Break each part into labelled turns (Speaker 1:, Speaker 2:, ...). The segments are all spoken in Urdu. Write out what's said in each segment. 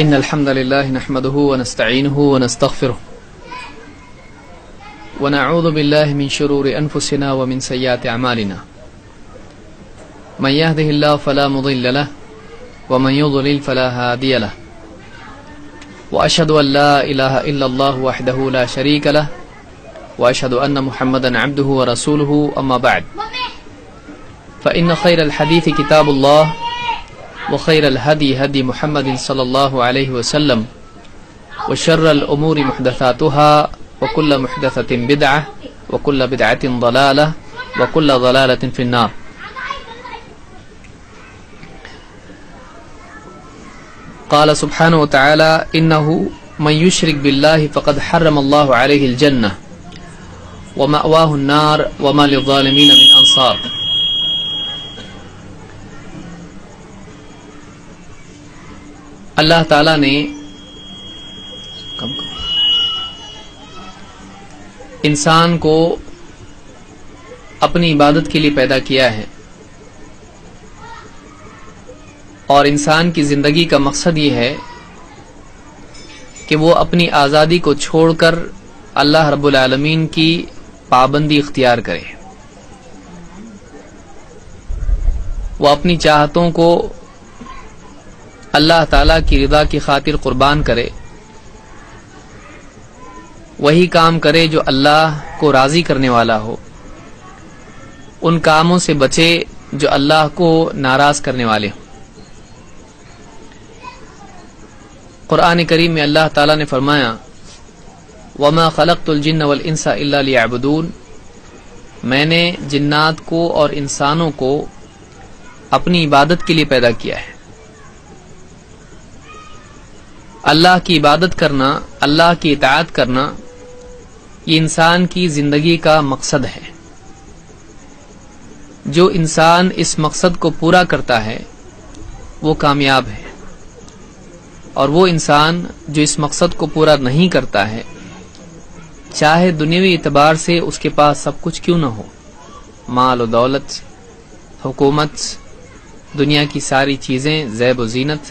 Speaker 1: إن الحمد لله نحمده ونستعينه ونستغفره ونعوذ بالله من شرور أنفسنا ومن سيئات أعمالنا من يهده الله فلا مضل له ومن يضلل فلا هادي له وأشهد أن لا إله إلا الله وحده لا شريك له وأشهد أن محمدا عبده ورسوله أما بعد فإن خير الحديث كتاب الله وخير الهدي هدي محمد صلى الله عليه وسلم وشر الأمور محدثاتها وكل محدثة بدعة وكل بدعة ضلالة وكل ضلالة في النار. قال سبحانه وتعالى إنه من يشرك بالله فقد حرم الله عليه الجنة ومأواه النار وما للظالمين من أنصار. اللہ تعالیٰ نے انسان کو اپنی عبادت کے لیے پیدا کیا ہے اور انسان کی زندگی کا مقصد یہ ہے کہ وہ اپنی آزادی کو چھوڑ کر اللہ رب العالمین کی پابندی اختیار کرے، وہ اپنی چاہتوں کو اللہ تعالیٰ کی رضا کی خاطر قربان کرے، وہی کام کرے جو اللہ کو راضی کرنے والا ہو، ان کاموں سے بچے جو اللہ کو ناراض کرنے والے ہوں۔ قرآن کریم میں اللہ تعالیٰ نے فرمایا وَمَا خَلَقْتُ الْجِنَّ وَالْإِنسَ إِلَّا لِيَعْبُدُونَ، میں نے جنات کو اور انسانوں کو اپنی عبادت کے لیے پیدا کیا ہے۔ اللہ کی عبادت کرنا، اللہ کی اطاعت کرنا، یہ انسان کی زندگی کا مقصد ہے۔ جو انسان اس مقصد کو پورا کرتا ہے وہ کامیاب ہے، اور وہ انسان جو اس مقصد کو پورا نہیں کرتا ہے، چاہے دنیاوی اعتبار سے اس کے پاس سب کچھ کیوں نہ ہو، مال و دولت، حکومت، دنیا کی ساری چیزیں، زیب و زینت،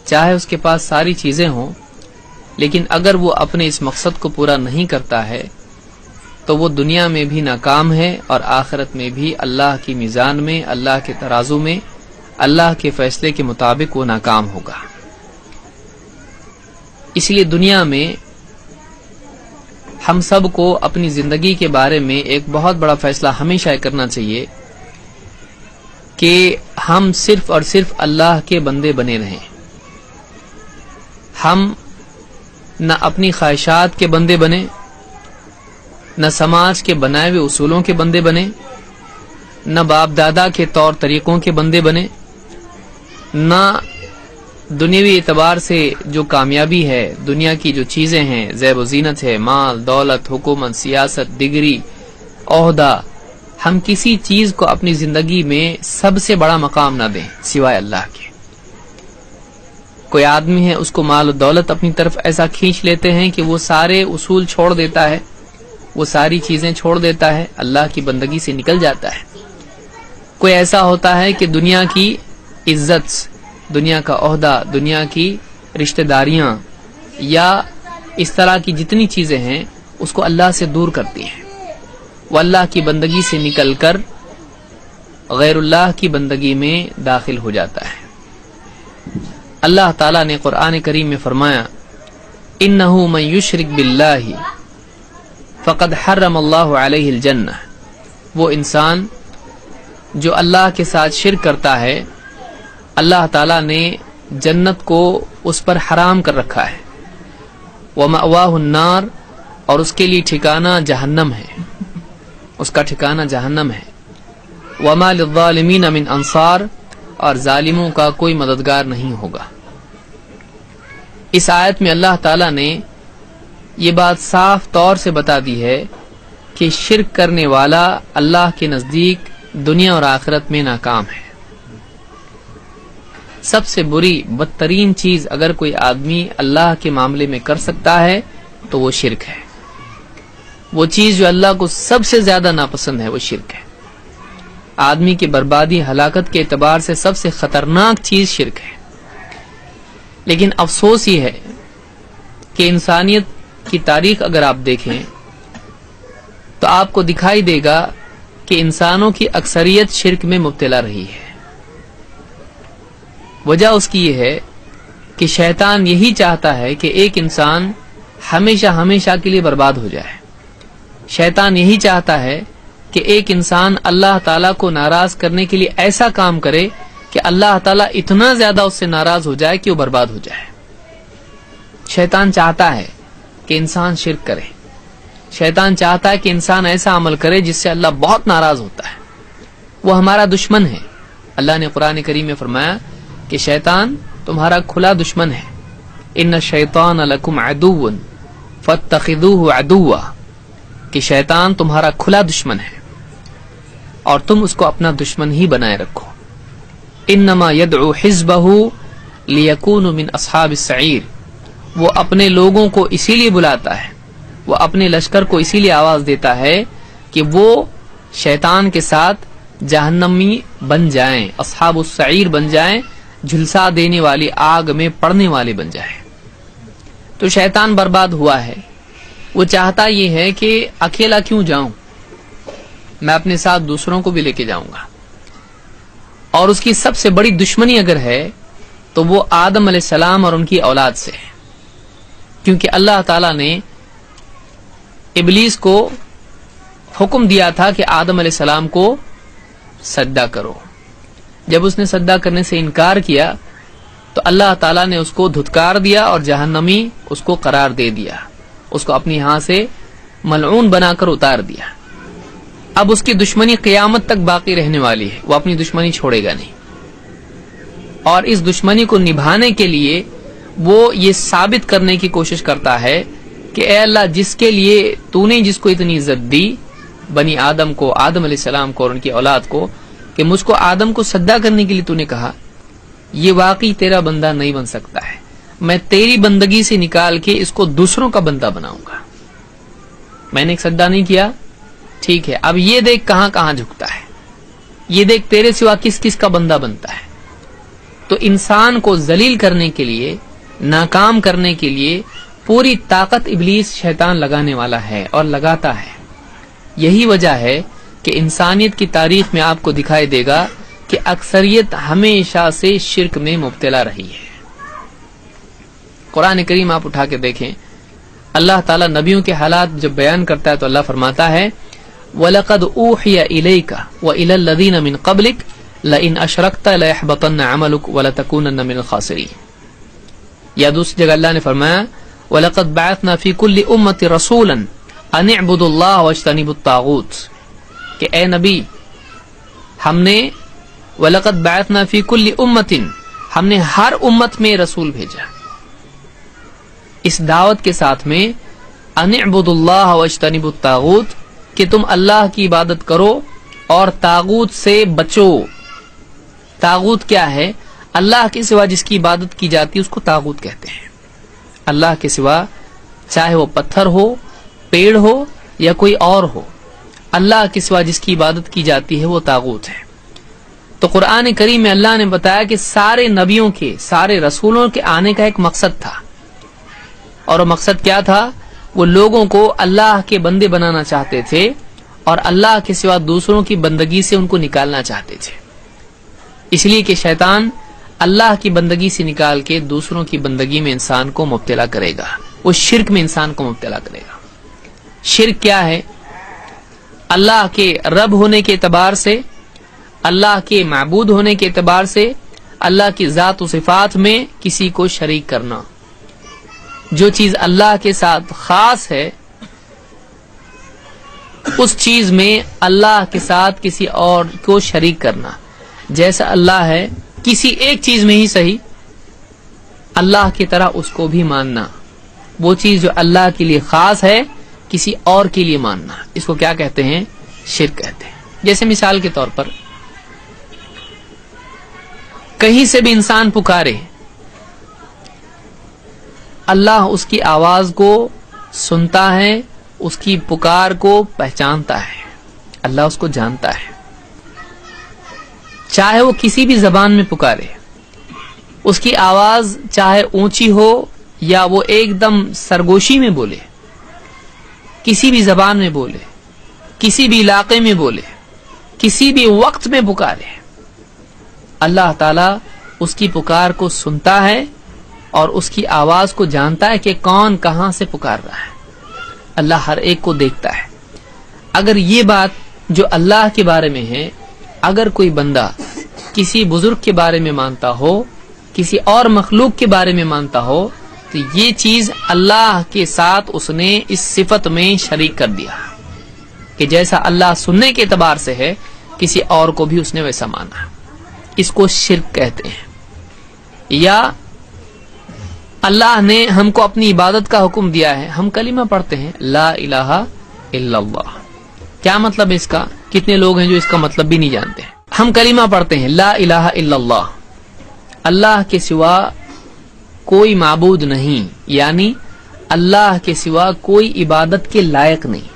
Speaker 1: چاہے اس کے پاس ساری چیزیں ہوں، لیکن اگر وہ اپنے اس مقصد کو پورا نہیں کرتا ہے تو وہ دنیا میں بھی ناکام ہے اور آخرت میں بھی اللہ کی میزان میں، اللہ کے ترازو میں، اللہ کے فیصلے کے مطابق وہ ناکام ہوگا۔ اس لیے دنیا میں ہم سب کو اپنی زندگی کے بارے میں ایک بہت بڑا فیصلہ ہمیشہ کرنا چاہیے کہ ہم صرف اور صرف اللہ کے بندے بنے رہیں۔ ہم نہ اپنی خواہشات کے بندے بنے، نہ سماج کے بنائے ہوئے اصولوں کے بندے بنے، نہ باپ دادا کے طور طریقوں کے بندے بنے، نہ دنیاوی اعتبار سے جو کامیابی ہے، دنیا کی جو چیزیں ہیں، زیب و زینت ہے، مال، دولت، حکومت، سیاست، ڈگری، عہدہ، ہم کسی چیز کو اپنی زندگی میں سب سے بڑا مقام نہ دیں سوائے اللہ کے۔ کوئی آدمی ہے، اس کو مال و دولت اپنی طرف ایسا کھینچ لیتے ہیں کہ وہ سارے اصول چھوڑ دیتا ہے، وہ ساری چیزیں چھوڑ دیتا ہے، اللہ کی بندگی سے نکل جاتا ہے۔ کوئی ایسا ہوتا ہے کہ دنیا کی عزت، دنیا کا عہدہ، دنیا کی رشتہ داریاں یا اس طرح کی جتنی چیزیں ہیں اس کو اللہ سے دور کرتی ہیں، وہ اللہ کی بندگی سے نکل کر غیر اللہ کی بندگی میں داخل ہو جاتا ہے۔ اللہ تعالیٰ نے قرآن کریم میں فرمایا انہ من یشرک باللہ فقد حرم اللہ علیہ الجنہ، وہ انسان جو اللہ کے ساتھ شرک کرتا ہے اللہ تعالیٰ نے جنت کو اس پر حرام کر رکھا ہے، ومأواہ النار، اور اس کے لیے ٹھکانہ جہنم ہے، اس کا ٹھکانہ جہنم ہے، وما للظالمین من انصار، اور ظالموں کا کوئی مددگار نہیں ہوگا۔ اس آیت میں اللہ تعالیٰ نے یہ بات صاف طور سے بتا دی ہے کہ شرک کرنے والا اللہ کے نزدیک دنیا اور آخرت میں ناکام ہے۔ سب سے بری، بدترین چیز اگر کوئی آدمی اللہ کے معاملے میں کر سکتا ہے تو وہ شرک ہے۔ وہ چیز جو اللہ کو سب سے زیادہ ناپسند ہے وہ شرک ہے۔ آدمی کی بربادی، ہلاکت کے اعتبار سے سب سے خطرناک چیز شرک ہے۔ لیکن افسوس یہ ہے کہ انسانیت کی تاریخ اگر آپ دیکھیں تو آپ کو دکھائی دے گا کہ انسانوں کی اکثریت شرک میں مبتلا رہی ہے. وجہ اس کی یہ ہے کہ شیطان یہی چاہتا ہے کہ ایک انسان ہمیشہ ہمیشہ کے لیے برباد ہو جائے. شیطان یہی چاہتا ہے کہ ایک انسان اللہ تعالیٰ کو ناراض کرنے کے لیے ایسا کام کرے کہ اللہ تعالیٰ اتنا زیادہ اس سے ناراض ہو جائے کہ وہ برباد ہو جائے. شیطان چاہتا ہے کہ انسان شرک کرے. شیطان چاہتا ہے کہ انسان ایسا عمل کرے جس سے اللہ بہت ناراض ہوتا ہے. وہ ہمارا دشمن ہے. اللہ نے قرآن کریم میں فرمایا کہ شیطان تمہارا کھلا دشمن ہے. ان الشیطان لکم عدو فاتخذوہ عدوا، کہ شیطان تمہارا کھلا دشمن ہے اور تم اس کو اپنا دشمن ہی بنائے رکھو. انما یدعو حزبہ لیکونوا من اصحاب السعیر، وہ اپنے لوگوں کو اسی لیے بلاتا ہے، وہ اپنے لشکر کو اسی لیے آواز دیتا ہے کہ وہ شیطان کے ساتھ جہنمی بن جائیں، اصحاب السعیر بن جائیں، جھلسا دینے والی آگ میں پڑنے والے بن جائیں. تو شیطان برباد ہوا ہے. وہ چاہتا یہ ہے کہ اکیلا کیوں جاؤں، میں اپنے ساتھ دوسروں کو بھی لے کے جاؤں گا. اور اس کی سب سے بڑی دشمنی اگر ہے تو وہ آدم علیہ السلام اور ان کی اولاد سے ہے، کیونکہ اللہ تعالی نے ابلیس کو حکم دیا تھا کہ آدم علیہ السلام کو سجدہ کرو. جب اس نے سجدہ کرنے سے انکار کیا تو اللہ تعالیٰ نے اس کو دھتکار دیا اور جہنمی اس کو قرار دے دیا، اس کو اپنی ہاں سے ملعون بنا کر اتار دیا. اب اس کی دشمنی قیامت تک باقی رہنے والی ہے، وہ اپنی دشمنی چھوڑے گا نہیں. اور اس دشمنی کو نبھانے کے لیے وہ یہ ثابت کرنے کی کوشش کرتا ہے کہ اے اللہ، جس کے لیے تو نے جس کو اتنی عزت دی، بنی آدم کو، آدم علیہ السلام کو اور ان کی اولاد کو، کہ مجھ کو آدم کو سجدہ کرنے کے لیے تو نے کہا، یہ واقعی تیرا بندہ نہیں بن سکتا ہے. میں تیری بندگی سے نکال کے اس کو دوسروں کا بندہ بناؤں گا. میں نے ایک سجدہ نہیں کیا، ٹھیک ہے، اب یہ دیکھ کہاں کہاں جھکتا ہے، یہ دیکھ تیرے سوا کس کس کا بندہ بنتا ہے. تو انسان کو ذلیل کرنے کے لیے، ناکام کرنے کے لیے پوری طاقت ابلیس شیطان لگانے والا ہے اور لگاتا ہے. یہی وجہ ہے کہ انسانیت کی تاریخ میں آپ کو دکھائی دے گا کہ اکثریت ہمیشہ سے شرک میں مبتلا رہی ہے. قرآن کریم آپ اٹھا کے دیکھیں، اللہ تعالیٰ نبیوں کے حالات جب بیان کرتا ہے تو اللہ فرماتا ہے وَلَقَدْ أُوحِيَ إِلَيْكَ وَإِلَى الَّذِينَ مِنْ قَبْلِكَ لَئِنْ أَشْرَكْتَ لَيَحْبَطَنَّ عَمَلُكَ وَلَتَكُونَنَّ مِنَ الْخَاسِرِينَ. یا دوسری جگہ اللہ نے فرمایا وَلَقَدْ بَعَثْنَا فِي كُلِّ أُمَّةٍ رَسُولًا أَنِ اعْبُدُوا اللَّهَ وَاجْتَنِبُوا الطَّاغُوتَ، کہ اے نبی، ہم نے وَلَقَدْ بَعَثْنَا فِي كُلِّ أُمَّةٍ، ہم نے ہر امت میں رسول بھیجا اس دعوت کے ساتھ میں ان اعبدوا اللہ واجتنبوا الطاغوت، کہ تم اللہ کی عبادت کرو اور طاغوت سے بچو. طاغوت کیا ہے؟ اللہ کے سوا جس کی عبادت کی جاتی ہے اس کو طاغوت کہتے ہیں. اللہ کے سوا چاہے وہ پتھر ہو، پیڑ ہو یا کوئی اور ہو، اللہ کے سوا جس کی عبادت کی جاتی ہے وہ طاغوت ہے. تو قرآن کریم میں اللہ نے بتایا کہ سارے نبیوں کے، سارے رسولوں کے آنے کا ایک مقصد تھا، اور وہ مقصد کیا تھا؟ وہ لوگوں کو اللہ کے بندے بنانا چاہتے تھے اور اللہ کے سوا دوسروں کی بندگی سے ان کو نکالنا چاہتے تھے. اس لیے کہ شیطان اللہ کی بندگی سے نکال کے دوسروں کی بندگی میں انسان کو مبتلا کرے گا، وہ شرک میں انسان کو مبتلا کرے گا. شرک کیا ہے؟ اللہ کے رب ہونے کے اعتبار سے، اللہ کے معبود ہونے کے اعتبار سے، اللہ کی ذات و صفات میں کسی کو شریک کرنا. جو چیز اللہ کے ساتھ خاص ہے اس چیز میں اللہ کے ساتھ کسی اور کو شریک کرنا. جیسا اللہ ہے کسی ایک چیز میں ہی صحیح، اللہ کی طرح اس کو بھی ماننا. وہ چیز جو اللہ کے لیے خاص ہے کسی اور کے لیے ماننا، اس کو کیا کہتے ہیں؟ شرک کہتے ہیں. جیسے مثال کے طور پر کہیں سے بھی انسان پکارے، اللہ اس کی آواز کو سنتا ہے، اس کی پکار کو پہچانتا ہے، اللہ اس کو جانتا ہے. چاہے وہ کسی بھی زبان میں پکارے، اس کی آواز چاہے اونچی ہو یا وہ ایک دم سرگوشی میں بولے، کسی بھی زبان میں بولے، کسی بھی علاقے میں بولے، کسی بھی وقت میں پکارے، اللہ تعالیٰ اس کی پکار کو سنتا ہے اور اس کی آواز کو جانتا ہے کہ کون کہاں سے پکار رہا ہے۔ اللہ ہر ایک کو دیکھتا ہے۔ اگر یہ بات جو اللہ کے بارے میں ہے، اگر کوئی بندہ کسی بزرگ کے بارے میں مانتا ہو، کسی اور مخلوق کے بارے میں مانتا ہو، تو یہ چیز اللہ کے ساتھ اس نے اس صفت میں شریک کر دیا کہ جیسا اللہ سننے کے اعتبار سے ہے، کسی اور کو بھی اس نے ویسا مانا۔ اس کو شرک کہتے ہیں۔ یا اللہ نے ہم کو اپنی عبادت کا حکم دیا ہے، ہم کلمہ پڑھتے ہیں لا الہ الا اللہ، کیا مطلب اس کا؟ کتنے لوگ ہیں جو اس کا مطلب بھی نہیں جانتے ہیں۔ ہم کلمہ پڑھتے ہیں لا الہ الا اللہ، اللہ کے سوا کوئی معبود نہیں، یعنی اللہ کے سوا کوئی عبادت کے لائق نہیں۔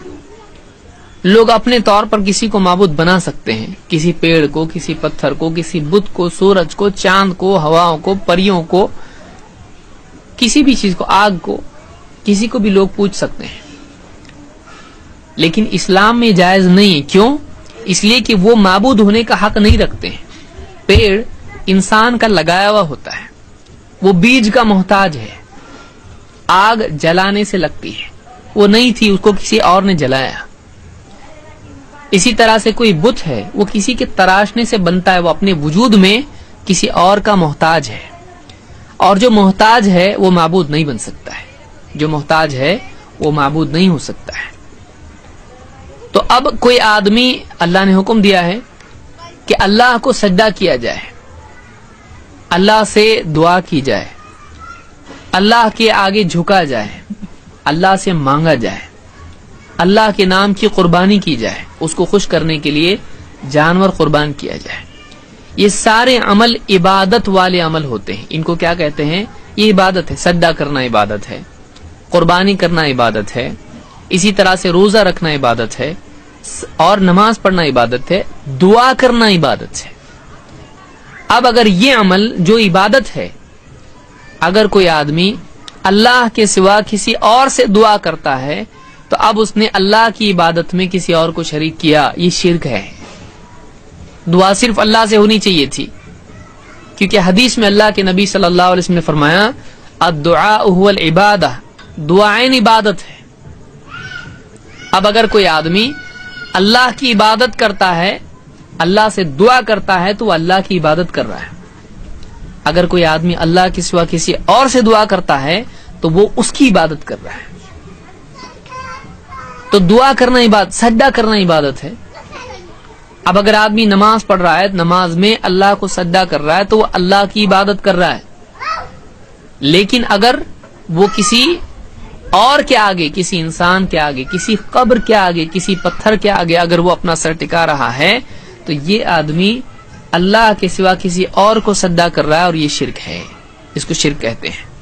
Speaker 1: لوگ اپنے طور پر کسی کو معبود بنا سکتے ہیں، کسی پیڑ کو، کسی پتھر کو، کسی بت کو، سورج کو، چاند کو، ہواؤں کو، پریوں کو، کسی بھی چیز کو، آگ کو، کسی کو بھی لوگ پوچھ سکتے ہیں، لیکن اسلام میں جائز نہیں۔ کیوں؟ اس لیے کہ وہ معبود ہونے کا حق نہیں رکھتے ہیں۔ پیڑ انسان کا لگایا ہوا ہوتا ہے، وہ بیج کا محتاج ہے، آگ جلانے سے لگتی ہے، وہ نہیں تھی، اس کو کسی اور نے جلایا۔ اسی طرح سے کوئی بت ہے، وہ کسی کے تراشنے سے بنتا ہے، وہ اپنے وجود میں کسی اور کا محتاج ہے، اور جو محتاج ہے وہ معبود نہیں بن سکتا ہے، جو محتاج ہے وہ معبود نہیں ہو سکتا ہے۔ تو اب کوئی آدمی، اللہ نے حکم دیا ہے کہ اللہ کو سجدہ کیا جائے، اللہ سے دعا کی جائے، اللہ کے آگے جھکا جائے، اللہ سے مانگا جائے، اللہ کے نام کی قربانی کی جائے، اس کو خوش کرنے کے لیے جانور قربان کیا جائے۔ یہ سارے عمل عبادت والے عمل ہوتے ہیں۔ ان کو کیا کہتے ہیں؟ یہ عبادت ہے۔ سجدہ کرنا عبادت ہے، قربانی کرنا عبادت ہے، اسی طرح سے روزہ رکھنا عبادت ہے، اور نماز پڑھنا عبادت ہے، دعا کرنا عبادت ہے۔ اب اگر یہ عمل جو عبادت ہے، اگر کوئی آدمی اللہ کے سوا کسی اور سے دعا کرتا ہے تو اب اس نے اللہ کی عبادت میں کسی اور کو شریک کیا، یہ شرک ہے۔ دعا صرف اللہ سے ہونی چاہیے تھی، کیونکہ حدیث میں اللہ کے نبی صلی اللہ علیہ وسلم نے فرمایا الدعاء هو العبادہ، دعائیں عبادت ہے۔ اب اگر کوئی آدمی اللہ کی عبادت کرتا ہے، اللہ سے دعا کرتا ہے، تو وہ اللہ کی عبادت کر رہا ہے۔ اگر کوئی آدمی اللہ کے سوا کسی اور سے دعا کرتا ہے تو وہ اس کی عبادت کر رہا ہے۔ تو دعا کرنا عبادت، سجدہ کرنا عبادت ہے۔ اب اگر آدمی نماز پڑھ رہا ہے، نماز میں اللہ کو سجدہ کر رہا ہے، تو وہ اللہ کی عبادت کر رہا ہے۔ لیکن اگر وہ کسی اور کے آگے، کسی انسان کے آگے، کسی قبر کے آگے، کسی پتھر کے آگے اگر وہ اپنا سر ٹکا رہا ہے، تو یہ آدمی اللہ کے سوا کسی اور کو سجدہ کر رہا ہے، اور یہ شرک ہے، اس کو شرک کہتے ہیں۔